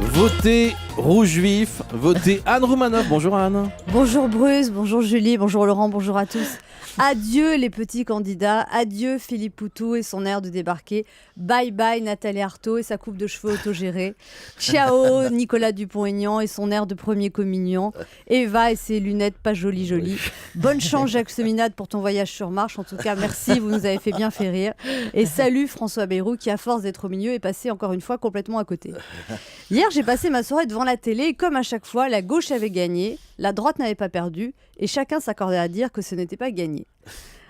Votez rouge vif, votez Anne Roumanoff. Bonjour Anne. Bonjour Bruce, bonjour Julie, bonjour Laurent, bonjour à tous. Adieu les petits candidats, adieu Philippe Poutou et son air de débarquer. Bye bye Nathalie Arthaud et sa coupe de cheveux autogérée. Ciao Nicolas Dupont-Aignan et son air de premier communion. Eva et ses lunettes pas jolies. Bonne chance Jacques Seminade pour ton voyage sur Marche. En tout cas, merci, vous nous avez fait bien fait rire. Et salut François Bayrou qui, à force d'être au milieu, est passé encore une fois complètement à côté. Hier, j'ai passé ma soirée devant la télé et comme à chaque fois, la gauche avait gagné, la droite n'avait pas perdu et chacun s'accordait à dire que ce n'était pas gagné.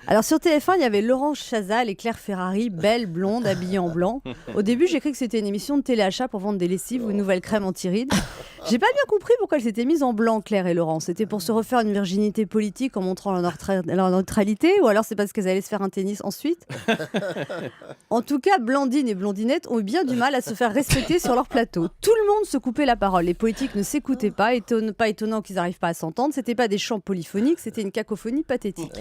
Alors sur TF1, il y avait Laurence Chazal et Claire Ferrari, belle, blonde, habillée en blanc. Au début, j'ai cru que c'était une émission de téléachat pour vendre des lessives ou une nouvelle crème anti-rides. J'ai pas bien compris pourquoi elles s'étaient mises en blanc, Claire et Laurence. C'était pour se refaire une virginité politique en montrant leur neutralité ou alors c'est parce qu'elles allaient se faire un tennis ensuite. En tout cas, Blandine et Blondinette ont eu bien du mal à se faire respecter sur leur plateau. Tout le monde se coupait la parole. Les politiques ne s'écoutaient pas, pas étonnant qu'ils n'arrivent pas à s'entendre. C'était pas des chants polyphoniques, c'était une cacophonie pathétique.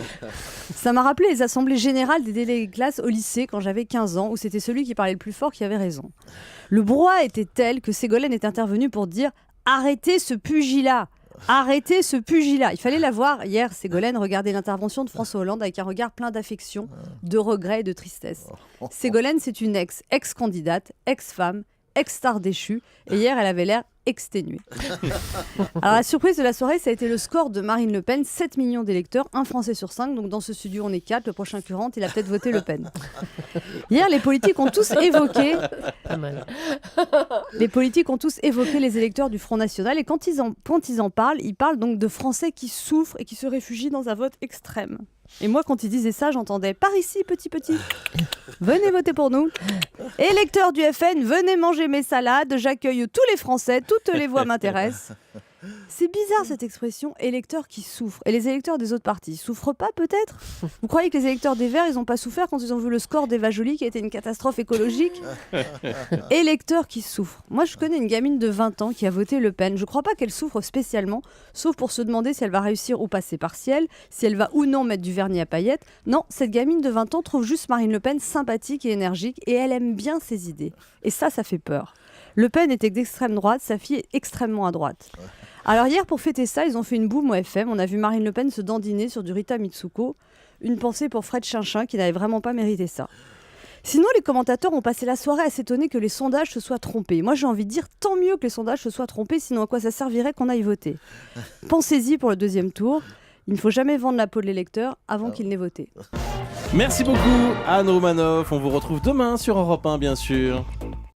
Ça m'a rappelé les assemblées générales des délégués de classe au lycée quand j'avais 15 ans, où c'était celui qui parlait le plus fort qui avait raison. Le brouhaha était tel que Ségolène est intervenue pour dire « Arrêtez ce pugilat !» Arrêtez ce pugilat. Il fallait la voir hier, Ségolène, regarder l'intervention de François Hollande avec un regard plein d'affection, de regret et de tristesse. Ségolène, c'est une ex-candidate, ex-femme, ex-star déchue, et hier, elle avait l'air exténuée. Alors la surprise de la soirée, ça a été le score de Marine Le Pen, 7 millions d'électeurs, un Français sur 5, donc dans ce studio on est 4, le prochain qui rentre, il a peut-être voté Le Pen. Hier, les politiques ont tous évoqué les électeurs du Front National, et quand ils en parlent, ils parlent donc de Français qui souffrent et qui se réfugient dans un vote extrême. Et moi, quand ils disaient ça, j'entendais « Par ici, petit, venez voter pour nous. Électeurs du FN, venez manger mes salades. J'accueille tous les Français, toutes les voix m'intéressent. » C'est bizarre cette expression, électeurs qui souffrent. Et les électeurs des autres partis souffrent pas peut-être ? Vous croyez que les électeurs des Verts, ils n'ont pas souffert quand ils ont vu le score d'Eva Joly qui a été une catastrophe écologique ? Électeurs qui souffrent. Moi, je connais une gamine de 20 ans qui a voté Le Pen. Je crois pas qu'elle souffre spécialement, sauf pour se demander si elle va réussir ou pas ses partiels, si elle va ou non mettre du vernis à paillettes. Non, cette gamine de 20 ans trouve juste Marine Le Pen sympathique et énergique et elle aime bien ses idées. Et ça fait peur. Le Pen était d'extrême droite, sa fille est extrêmement à droite. Alors hier, pour fêter ça, ils ont fait une boum au FM. On a vu Marine Le Pen se dandiner sur du Rita Mitsuko. Une pensée pour Fred Chinchin qui n'avait vraiment pas mérité ça. Sinon, les commentateurs ont passé la soirée à s'étonner que les sondages se soient trompés. Moi, j'ai envie de dire tant mieux que les sondages se soient trompés, sinon à quoi ça servirait qu'on aille voter ? Pensez-y pour le deuxième tour. Il ne faut jamais vendre la peau de l'électeur avant qu'il n'ait voté. Merci beaucoup Anne Roumanoff. On vous retrouve demain sur Europe 1 bien sûr.